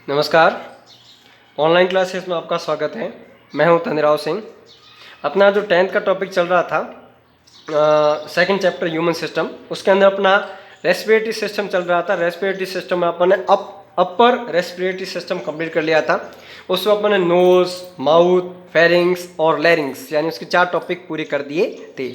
नमस्कार। Online classes में आपका स्वागत है। मैं हूं धनीराव सिंह। अपना जो 10th का टॉपिक चल रहा था, सेकंड चैप्टर ह्यूमन सिस्टम, उसके अंदर अपना रेस्पिरेटरी सिस्टम चल रहा था। रेस्पिरेटरी सिस्टम में अपन ने अपर रेस्पिरेटरी सिस्टम कंप्लीट कर लिया था। उसमें अपन ने नोज, माउथ, फेरिंग्स और लैरिंग्स यानी उसके 4 टॉपिक पूरे कर दिए थे।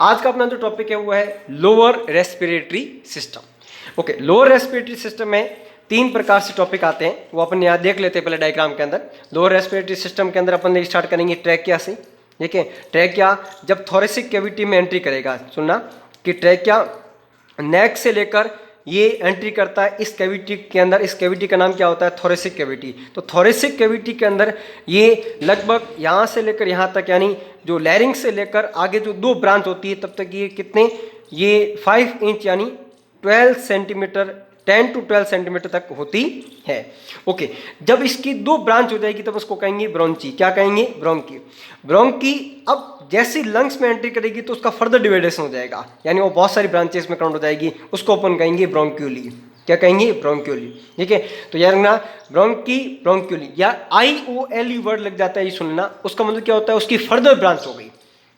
आज का अपना जो टॉपिक है वो है lower respiratory system. Okay, lower respiratory system में 3 प्रकार से टॉपिक आते हैं, वो अपन यहाँ देख लेते हैं पहले डायग्राम के अंदर। लोअर रेस्पिरेटरी सिस्टम के अंदर अपन स्टार्ट करेंगे ट्रैकिया से। देखिए, ट्रैकिया जब थोरेसिक कैविटी में एंट्री करेगा, सुनना कि ट्रैकिया नेक से लेकर ये एंट्री करता है इस कैविटी के अंदर। इस कैविटी का नाम क्या होता है? Thoracic cavity. तो थोरेसिक कैविटी के अंदर ये लगभग यहाँ से लेकर यहाँ तक, यानी जो लैरिंग्स से लेकर आगे जो 2 ब्रांच होती है तब तक ये कितने, ये 5 इंच यानी 12 सेंटीमीटर, 10 to 12 सेंटीमीटर तक होती है। ओके, जब इसकी 2 ब्रांच हो जाएगी तब उसको कहेंगे ब्रोंची। क्या कहेंगे? ब्रोंकी। ब्रोंकी अब जैसी लंग्स में एंट्री करेगी तो उसका फर्दर डिवाइडेशन हो जाएगा, यानी वो बहुत सारी ब्रांचेस में काउंट हो जाएगी। उसको अपन कहेंगे ब्रोंक्यूली। क्या कहेंगे? ब्रोंक्यूली। ठीक है, तो यार ना ब्रोंकी, ब्रोंक्यूली या IOLE वर्ड लग जाता है, ये सुनना। उसका मतलब क्या होता है? उसकी फर्दर ब्रांच हो गई।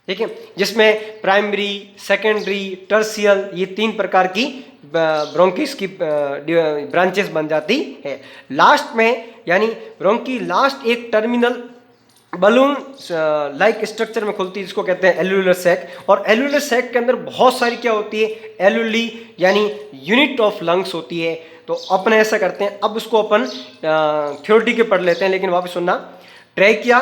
ठीक है, जिसमें प्राइमरी, सेकेंडरी, टर्सियल, ये 3 प्रकार की ब्रोंकिस की ब्रांचेस बन जाती है। लास्ट में यानी ब्रोंकी लास्ट एक टर्मिनल बलून लाइक स्ट्रक्चर में खुलती है, जिसको कहते हैं एल्यूलर सैक। और एल्यूलर सैक के अंदर बहुत सारी क्या होती है? एल्यूली यानी यूनिट ऑफ लंग्स होती है। तो अपन ऐसा करते हैं, अब उसको अपन थ्योरेटी के पढ़ लेते हैं, लेकिन वापस सुनना। ट्रैकिया,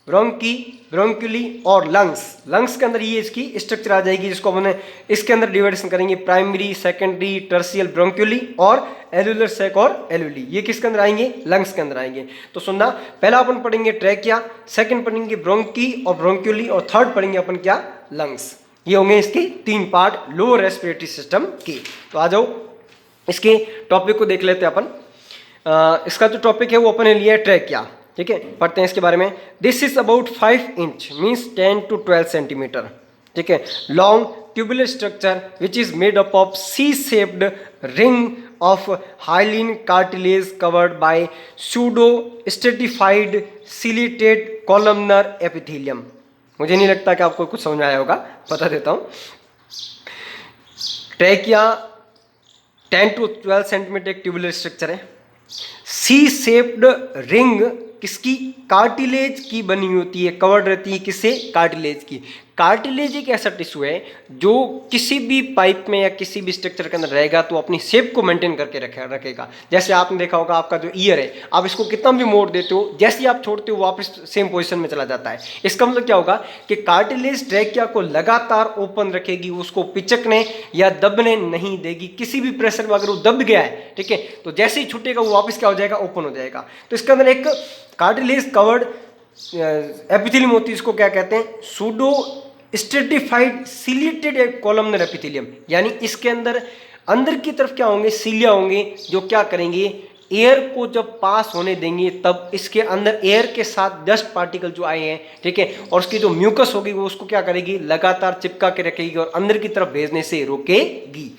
ब्रोंकी, ब्रोंक्यूली और लंग्स। लंग्स के अंदर ये इसकी स्ट्रक्चर आ जाएगी, जिसको हमने इसके अंदर डिवाइडेशन करेंगे प्राइमरी, सेकेंडरी, टर्सियल, ब्रोंक्यूली और एल्यूलर सैक और एल्यूली। ये किसके अंदर आएंगे? लंग्स के अंदर आएंगे। तो सुनना, पहला अपन पढ़ेंगे ट्रैकिया, सेकंड पढ़ेंगे ब्रोंकी और ब्रोंक्यूली और थर्ड पढ़ेंगे अपन क्या? लंग्स। ये होंगे इसके 3 पार्ट लोअर रेस्पिरेटरी सिस्टम के। तो आ जाओ इसके टॉपिक को देख लेते हैं अपन। इसका जो टॉपिक है वो अपन ने लिया है ट्रैकिया। ठीक है, पढ़ते हैं इसके बारे में। This is about 5 inch means 10 to 12 centimetre. ठीक है, long tubular structure which is made up of C-shaped ring of hyaline cartilage covered by pseudo stratified ciliated columnar epithelium. मुझे नहीं लगता कि आपको कुछ समझ में आया होगा, बता देता हूँ। ट्रैकिया 10 to 12 सेंटीमीटर एक ट्यूबुलर स्ट्रक्चर है। C-shaped रिंग किसकी? कार्टिलेज की बनी होती है, कवर्ड रहती है किससे? कार्टिलेज की। कार्टिलेज एक ऐसा टिश्यू है जो किसी भी पाइप में या किसी भी स्ट्रक्चर के अंदर रहेगा तो अपनी शेप को मेंटेन करके रखेगा। जैसे आपने देखा होगा, आपका जो ईयर है, आप इसको कितना भी मोड़ देते हो, जैसे ही आप छोड़ते हो वापस सेम पोजीशन में चला जाता है। इसका मतलब क्या होगा कि कार्टिलेज ट्रैकिया को लगातार ओपन रखेगी, उसको पिचकने या दबने नहीं देगी। किसी भी प्रेशर में अगर वो दब गया है, ठीक है, तो जैसे ही छूटेगा वो वापस क्या हो जाएगा? ओपन हो जाएगा। तो इसके अंदर एक कार्टिलेज कवर्ड एपिथेलियम होती है, इसको क्या कहते हैं? Pseudo stratified ciliated columnar epithelium. यानी इसके अंदर की तरफ क्या होंगे? सीलिया होंगे, जो क्या करेंगे? एयर को जब पास होने देंगे तब इसके अंदर एयर के साथ डस्ट पार्टिकल जो आए हैं, ठीक है, और उसकी जो म्यूकस होगी वो उसको क्या करेगी? लगातार चिपका के रखेगी और अंदर की तरफ भेजने से रोकेगी।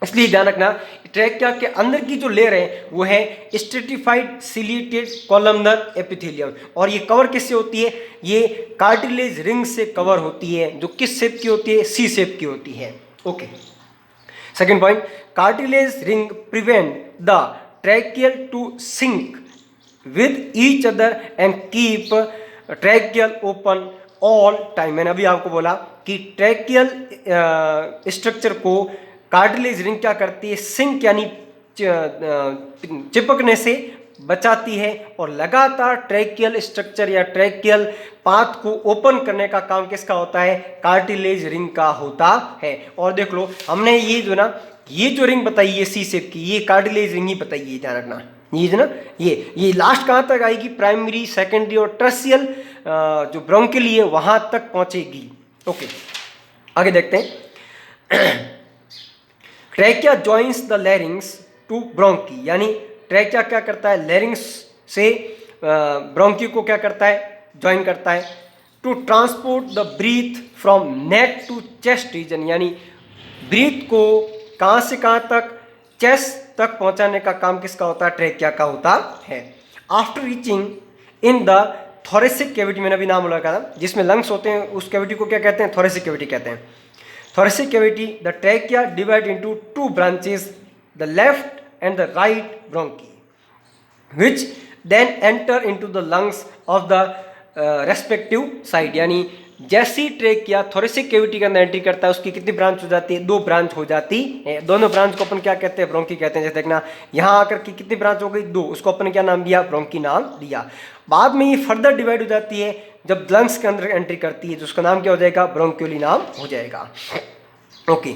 इसलिए ध्यान रखना, ट्रैकिया के अंदर की जो लेयर है वो है स्ट्रेटिफाइड सिलिटेड कॉलमनर एपिथेलियम। और ये कवर किससे होती है? ये कार्टिलेज रिंग से कवर होती है, जो किस शेप की होती है? C शेप की होती है। Okay, second point, cartilage ring prevent the tracheal to sink with each other and keep tracheal open all time. मैंने अभी आपको बोला कि ट्रैकियल स्ट्रक्चर को कार्टिलेज रिंग क्या करती है? सिंक यानी चिपकने से बचाती है और लगातार ट्रैकियल स्ट्रक्चर या ट्रैकियल पाथ को ओपन करने का काम किसका होता है? कार्टिलेज रिंग का होता है। और देख लो, हमने ये जो रिंग बताई है C शेप की, ये कार्टिलेज रिंग ही बताई है, ध्यान रखना। ये ना, ये लास्ट कहाँ तक आएगी? प्राइमरी, सेकेंडरी और टर्सियल जो ब्रोंकिली है वहां तक पहुंचेगी। ओके, आगे देखते हैं। Trachea joins the larynx to bronchi, यानी ट्रैकिया क्या करता है? लैरिंग्स से ब्रोंकी को क्या करता है? ज्वाइन करता है। To transport the breath from neck to chest region, यानी ब्रीथ को कहाँ से कहाँ तक? चेस्ट तक पहुंचाने का काम किसका होता है? ट्रेकिया का होता है। After reaching in the thoracic cavity, मैंने अभी नाम लगा था, जिसमें लंग्स होते हैं, उस कैविटी को क्या कहते हैं? थोरेसिक कैविटी कहते हैं। Thoracic cavity, the trachea divide into two branches, the left and the right bronchi, which then enter into the lungs of the respective side। यानी जैसी ट्रेकिया थोरेसिक कैविटी के अंदर एंट्री करता है, उसकी कितनी ब्रांच हो जाती है? 2 ब्रांच हो जाती है। दोनों ब्रांच को अपन क्या कहते हैं? ब्रोंकी कहते हैं। जैसे देखना, यहाँ आकर की कितनी ब्रांच हो गई? 2, उसको अपन क्या नाम दिया? ब्रोंकी नाम दिया। बाद में ये फर्दर डिवाइड हो जाती है जब लंग्स के अंदर एंट्री करती है, तो उसका नाम क्या हो जाएगा? ब्रोंक्यूली नाम हो जाएगा। ओके,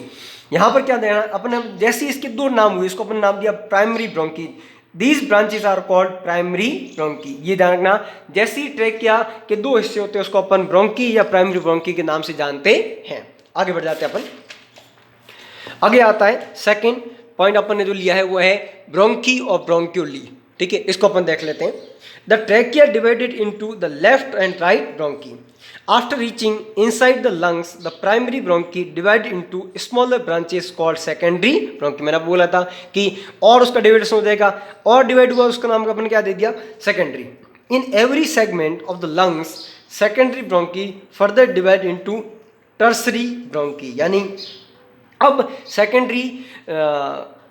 यहाँ पर क्या देना अपन? जैसे इसके 2 नाम हुए, इसको अपन नाम दिया primary bronchi. These branches are called primary bronchi। ये ध्यान रखना, जैसी ट्रेकिया के 2 हिस्से होते हैं, उसको अपन ब्रोंकी या प्राइमरी ब्रोंकी के नाम से जानते हैं। आगे बढ़ जाते हैं अपन। आगे आता है सेकंड पॉइंट अपन ने जो लिया है वो है ब्रोंकी और ब्रोंक्यूली। ठीक है, इसको अपन देख लेते हैं। The trachea divided into the left and right bronchi. After reaching inside the lungs, the primary bronchi divide into smaller branches called secondary bronchi। मैंने बोला था कि और उसका डिवाइडेशन हो जाएगा, और डिवाइड हुआ, उसका नाम अपन क्या दे दिया? Secondary. In every segment of the lungs secondary bronchi further divide into tertiary bronchi. यानी अब सेकेंडरी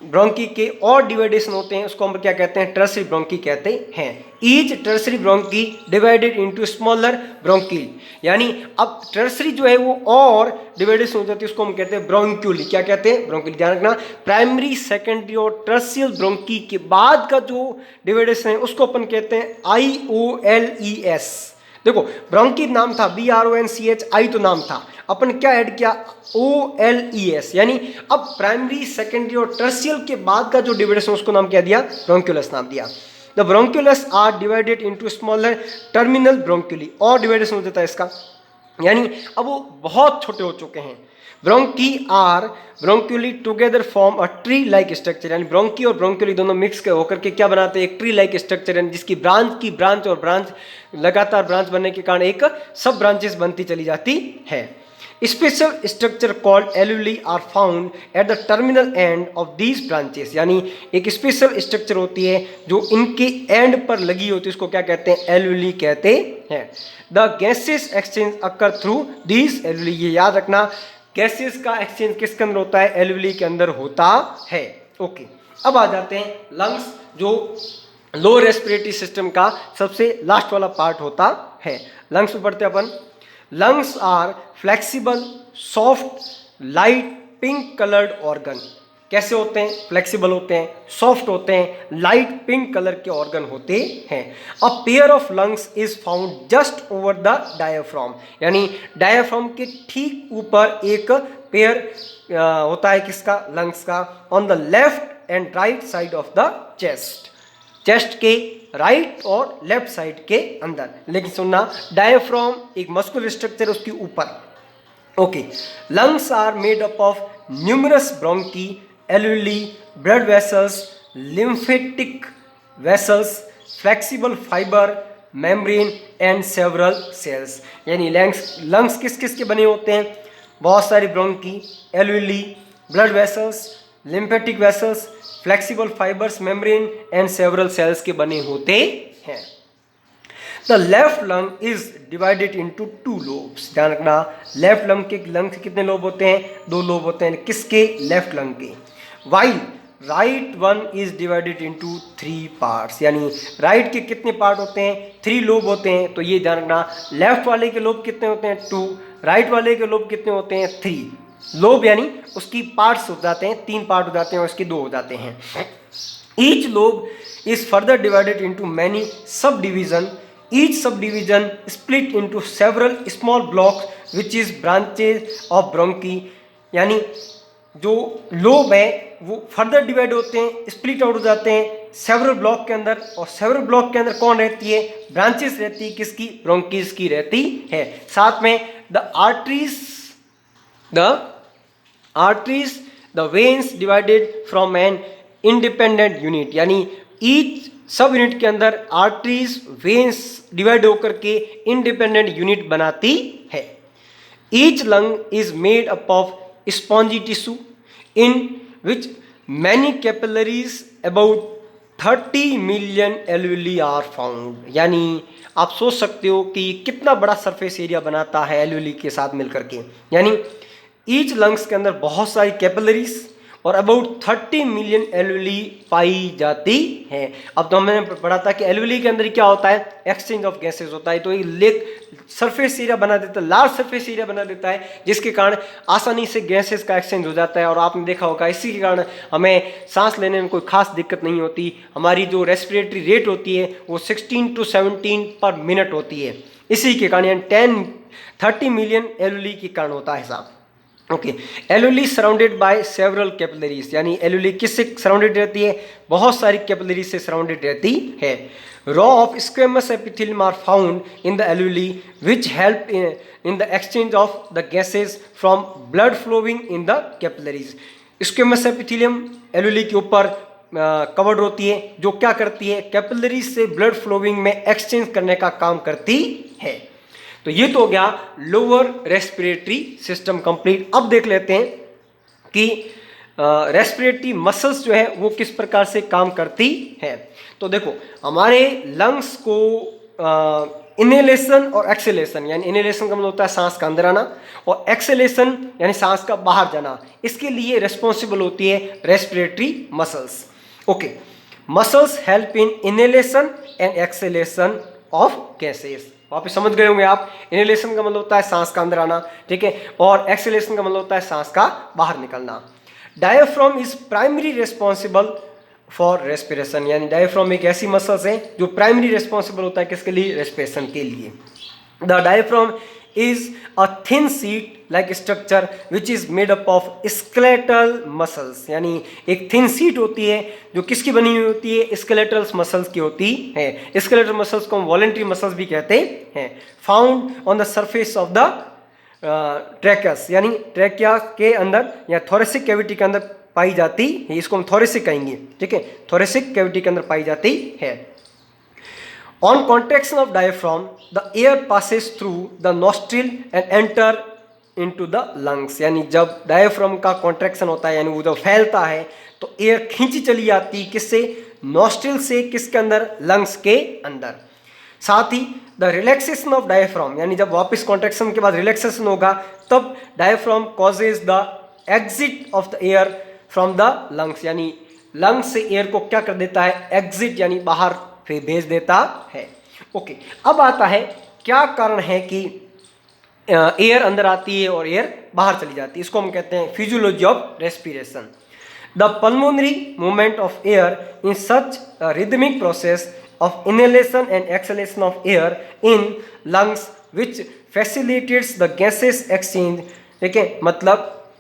ब्रोंकी के और डिवाइडेशन होते हैं, उसको हम क्या कहते हैं? टर्सरी ब्रोंकी कहते हैं। Each tertiary bronchi divided into smaller bronchi. यानी अब टर्सरी जो है वो और डिवाइडेशन हो जाती है, उसको हम कहते हैं ब्रोंक्यूली। क्या कहते हैं? ब्रोंक्यूली। ध्यान रखना, प्राइमरी, सेकेंडरी और टर्सियल ब्रोंकी के बाद का जो डिवाइडेशन है उसको अपन कहते हैं IOLES। देखो, ब्रोंकी नाम था BRONCH, आई तो नाम था, अपन क्या ऐड किया? OLES। यानी अब प्राइमरी, सेकेंडरी और टर्सियल के बाद का जो डिवाइडेशन, उसको नाम क्या दिया? ब्रोंक्यूलस नाम दिया। The bronchiolus are divided into smaller terminal bronchioli, और डिवाइडेशन हो जाता है इसका, यानी अब वो बहुत छोटे हो चुके हैं। Bronchi are bronchioli together form a tree like structure. यानी ब्रोंकी और ब्रोंक्यूली दोनों मिक्स होकर के क्या बनाते हैं? एक ट्री लाइक स्ट्रक्चर, यानी जिसकी ब्रांच और ब्रांच लगातार ब्रांच बनने के कारण एक सब ब्रांचेस बनती चली जाती है। Special structure called alveoli are found at the terminal end of these branches. यानी एक स्पेशल स्ट्रक्चर होती है जो इनके एंड पर लगी होती है, उसको क्या कहते हैं? एल्यूली कहते हैं। The gases exchange occur through these alveoli. ये याद रखना, गैसेस का एक्सचेंज किसके अंदर होता है? एल्यूली के अंदर होता है। ओके, अब आ जाते हैं लंग्स, जो लो रेस्पिरेटरी सिस्टम का सबसे लास्ट वाला पार्ट होता है। लंग्स में पढ़ते हैं अपन। Lungs are flexible, soft, light, pink coloured organ. कैसे होते हैं? फ्लेक्सिबल होते हैं, सॉफ्ट होते हैं, लाइट पिंक कलर के ऑर्गन होते हैं। A pair of lungs is found just over the diaphragm. यानी डायफ्राम के ठीक ऊपर एक पेयर होता है किसका? लंग्स का। On the left and right side of the chest. Chest के राइट और लेफ्ट साइड के अंदर। लेकिन सुनना, डायफ्राम एक मस्कुलर स्ट्रक्चर, उसके ऊपर। Okay, lungs are made up of numerous bronchi, alveoli, blood vessels, lymphatic vessels, flexible fibre, membrane and several cells. यानी लंग्स किस किस के बने होते हैं? बहुत सारी bronchi, alveoli, blood vessels, lymphatic vessels, flexible fibres, membrane and several cells के बने होते हैं। The left lung is divided into 2 lobes. ध्यान रखना, लेफ्ट लंग के कितने लोब होते हैं? 2 लोब होते हैं। किसके? लेफ्ट लंग के। While right one is divided into 3 parts. यानी राइट के कितने पार्ट होते हैं? 3 लोब होते हैं। तो ये ध्यान रखना, लेफ्ट वाले के लोब कितने होते हैं? 2, राइट वाले के लोब कितने होते हैं? 3 लोब, यानी उसकी पार्ट्स हो जाते हैं, 3 पार्ट हो जाते हैं और इसके 2 हो जाते हैं। Each lobe is further divided into many sub division. Each subdivision split into several small blocks which is branches of bronchi। यानी जो लोब है वो फर्दर डिवाइड होते हैं, स्प्लिट आउट हो जाते हैं सेवरल ब्लॉक के अंदर, और सेवरल ब्लॉक के अंदर कौन रहती है? ब्रांचेस रहती है। किसकी? ब्रोंकीज की रहती है। साथ में the arteries, the veins divided from an independent unit. यानी ईच सब यूनिट के अंदर आर्टरीज, वेन्स डिवाइड होकर के इंडिपेंडेंट यूनिट बनाती है। Each lung is made up of spongy tissue in which many capillaries about 30 million alveoli are found. यानी आप सोच सकते हो कि कितना बड़ा सरफेस एरिया बनाता है एल्यूली के साथ मिलकर के। यानी ईच लंग्स के अंदर बहुत सारी कैपिलरीज और अबाउट 30 मिलियन एल्यूली पाई जाती है। अब तो हमने पढ़ा था कि एल्यूली के अंदर क्या होता है, एक्सचेंज ऑफ गैसेस होता है। तो ये लेक सरफेस एरिया बना देता है, लार्ज सरफेस एरिया बना देता है, जिसके कारण आसानी से गैसेस का एक्सचेंज हो जाता है। और आपने देखा होगा इसी के कारण हमें सांस लेने में कोई खास दिक्कत नहीं होती। हमारी जो रेस्पिरेटरी रेट होती है वो 16 to 17 पर मिनट होती है। इसी के कारण यानी 30 मिलियन एल्यूली के कारण होता है साहब। Okay, alveoli surrounded by several capillaries. यानी एल्यूली किससे सराउंडेड रहती है, बहुत सारी कैपिलरीज से सराउंडेड रहती है। Row of squamous epithelium are found in the alveoli which help in the exchange of the gases from blood flowing in the capillaries. Squamous epithelium alveoli के ऊपर कवर्ड होती है, जो क्या करती है, कैपिलरीज से ब्लड फ्लोइंग में एक्सचेंज करने का काम करती है। तो ये तो हो गया लोअर रेस्पिरेटरी सिस्टम कंप्लीट। अब देख लेते हैं कि रेस्पिरेटरी मसल्स जो है वो किस प्रकार से काम करती है। तो देखो हमारे लंग्स को इनहेलेशन और एक्सेलेशन, यानी इनहेलेशन का मतलब होता है सांस का अंदर आना, और एक्सेलेशन यानी सांस का बाहर जाना, इसके लिए रिस्पॉन्सिबल होती है respiratory muscles. Okay, muscles help in inhalation and acceleration of gases. वापस समझ गए होंगे आप, इनहेलेशन का मतलब होता है सांस का अंदर आना, ठीक है, और एक्सेलेशन का मतलब होता है सांस का बाहर निकलना। Diaphragm is primary responsible for respiration. यानी डायफ्राम एक ऐसी मसल्स है जो प्राइमरी रिस्पॉन्सिबल होता है किसके लिए, रेस्पिरेशन के लिए। The diaphragm is a thin sheet like structure which is made up of skeletal muscles। यानी एक thin sheet होती है जो किसकी बनी हुई होती है, skeletal muscles की होती है। skeletal muscles को हम voluntary muscles भी कहते हैं। found on the surface of the tracheus, यानी ट्रैकिया के अंदर या thoracic cavity के अंदर पाई जाती है। इसको हम thoracic कहेंगे, ठीक है, thoracic cavity के अंदर पाई जाती है। On contraction of diaphragm, the air passes through the nostril and enter into the lungs। यानी जब डायफ्राम का कॉन्ट्रैक्शन होता है, यानी वो जब फैलता है तो एयर खींची चली जाती किससे, नॉस्ट्रिल से, किसके अंदर, लंग्स के अंदर। साथ ही द रिलैक्सेशन ऑफ डायफ्राम, यानी जब वापस कॉन्ट्रैक्शन के बाद रिलैक्सेशन होगा तब diaphragm causes the exit of the air from the lungs. यानी लंग्स से एयर को क्या कर देता है, एग्जिट यानी बाहर फिर भेज देता है। ओके, अब आता है क्या कारण है कि एयर अंदर आती है और एयर बाहर चली जाती है। इसको हम कहते हैं physiology of respiration. The pulmonary movement of air in such rhythmic process of inhalation and exhalation of air in lungs which facilitates the gases exchange. ठीक है, मतलब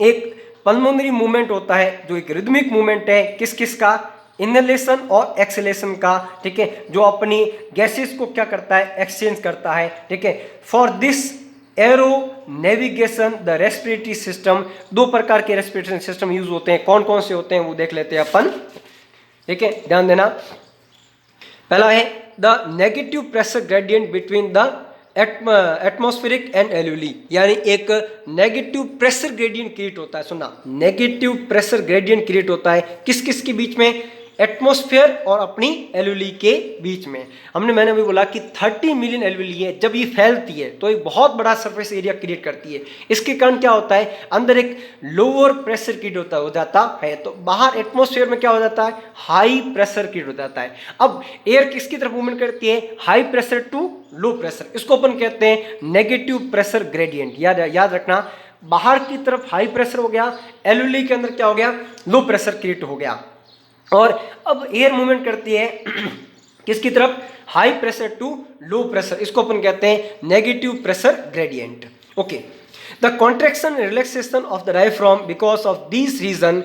एक पल्मोनरी मूवमेंट होता है जो एक रिदमिक मूवमेंट है, किस किस का, इनहेलेशन और एक्सहेलेशन का, ठीक है, जो अपनी गैसेस को क्या करता है, एक्सचेंज करता है, ठीक है। For this arrow navigation the respiratory system, दो प्रकार के रेस्पिरेटरी सिस्टम यूज होते हैं, कौन कौन से होते हैं वो देख लेते हैं अपन, ठीक है, ध्यान देना। पहला है the negative pressure gradient between the atmospheric and alveoli. यानी एक नेगेटिव प्रेशर ग्रेडियंट क्रिएट होता है, सुनना, नेगेटिव प्रेशर ग्रेडियंट क्रिएट होता है किस किस के बीच में, एटमॉस्फेयर और अपनी एल्यूली के बीच में। मैंने अभी बोला कि 30 मिलियन एल्यूली है, जब ये फैलती है तो एक बहुत बड़ा सरफेस एरिया क्रिएट करती है। इसके कारण क्या होता है, अंदर एक लोअर प्रेशर क्रिएट हो जाता है, तो बाहर एटमॉस्फेयर में क्या हो जाता है, हाई प्रेशर क्रिएट हो जाता है। अब एयर किसकी तरफ मूवमेंट करती है, high pressure to low pressure, इसको अपन कहते हैं नेगेटिव प्रेशर ग्रेडियंट। याद रखना, बाहर की तरफ हाई प्रेशर हो गया, एल्यूली के अंदर क्या हो गया, लो प्रेशर क्रिएट हो गया। और अब एयर मूवमेंट करती है किसकी तरफ, high pressure to low pressure, इसको अपन कहते हैं negative pressure gradient. Okay, the contraction and relaxation of the diaphragm because of this reason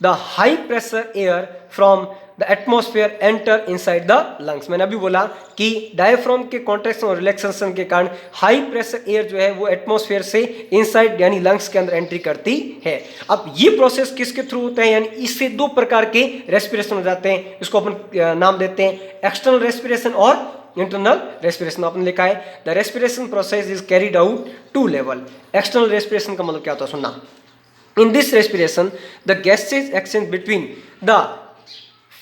the high pressure air from the atmosphere enter inside the lungs. मैंने अभी बोला कि diaphragm के contraction और रिलैक्सेशन के कारण हाई प्रेशर एयर जो है वो एटमॉस्फेयर से इनसाइड यानी लंग्स के अंदर एंट्री करती है। अब ये प्रोसेस किसके थ्रू होता है, यानी इससे दो प्रकार के रेस्पिरेशन हो जाते हैं, इसको अपन नाम देते हैं एक्सटर्नल रेस्पिरेशन और इंटरनल रेस्पिरेशन। आपने लिखा है the respiration process is carried out two level. External respiration का मतलब क्या होता है, सुनना, In this respiration, the gases exchange between the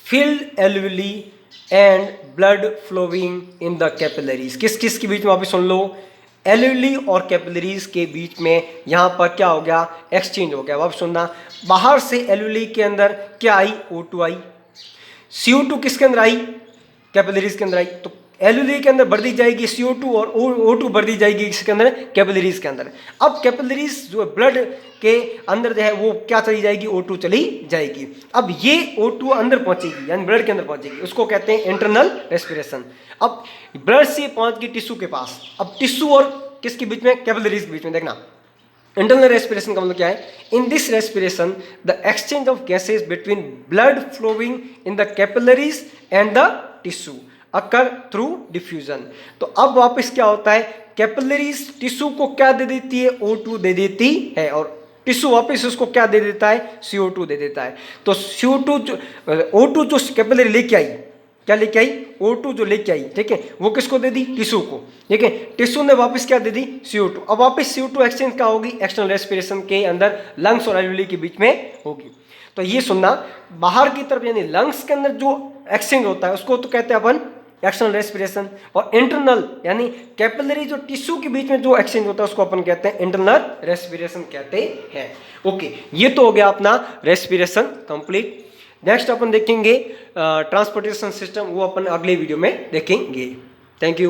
filled alveoli and blood flowing in the capillaries. किस किस के बीच में वापस सुन लो, एल्यूली और कैपिलरीज के बीच में यहाँ पर क्या हो गया, एक्सचेंज हो गया। वापस सुनना, बाहर से एल्यूली के अंदर क्या आई, O2 आई, CO2 किसके अंदर आई, कैपिलरीज के अंदर आई, तो एल्यूली के अंदर बढ़ दी जाएगी CO2 और O2 बढ़ दी जाएगी इसके अंदर, कैपिलरीज के अंदर। अब कैपिलरीज जो ब्लड के अंदर जो है वो क्या चली जाएगी, O2 चली जाएगी। अब ये O2 अंदर पहुंचेगी यानी ब्लड के अंदर पहुंचेगी, उसको कहते हैं इंटरनल रेस्पिरेशन। अब ब्लड से पहुंच गई टिश्यू के पास, अब टिश्यू और किसके बीच में, कैपिलरीज के बीच में। देखना इंटरनल रेस्पिरेशन का मतलब क्या है, in this respiration the exchange of gases between blood flowing in the capillaries and the tissue occur through diffusion. तो अब वापस क्या होता है, कैपिलरीज टिश्यू को क्या दे देती है, O2 दे देती है, और टिश्यू वापस उसको क्या दे देता है, CO2 दे देता है। तो CO2 जो O2 जो कैपिलरी लेके आई, क्या लेके आई, O2 जो लेके आई, ठीक है, वो किसको दे दी, टिश्यू को, ठीक है, टिश्यू ने वापस क्या दे दी, CO2। अब वापस CO2 एक्सचेंज क्या होगी, एक्सटर्नल रेस्पिरेशन के अंदर लंग्स और एल्वेओली के बीच में होगी। तो ये सुनना, बाहर की तरफ यानी लंग्स के अंदर जो एक्सचेंज होता है उसको तो कहते हैं अपन एक्सटर्नल रेस्पिरेशन, और इंटरनल यानी कैपिलरी जो टिश्यू के बीच में जो एक्सचेंज होता है उसको अपन कहते हैं इंटरनल रेस्पिरेशन कहते हैं। ओके, ये तो हो गया अपना रेस्पिरेशन कंप्लीट। नेक्स्ट अपन देखेंगे ट्रांसपोर्टेशन सिस्टम, वो अपन अगले वीडियो में देखेंगे। Thank you.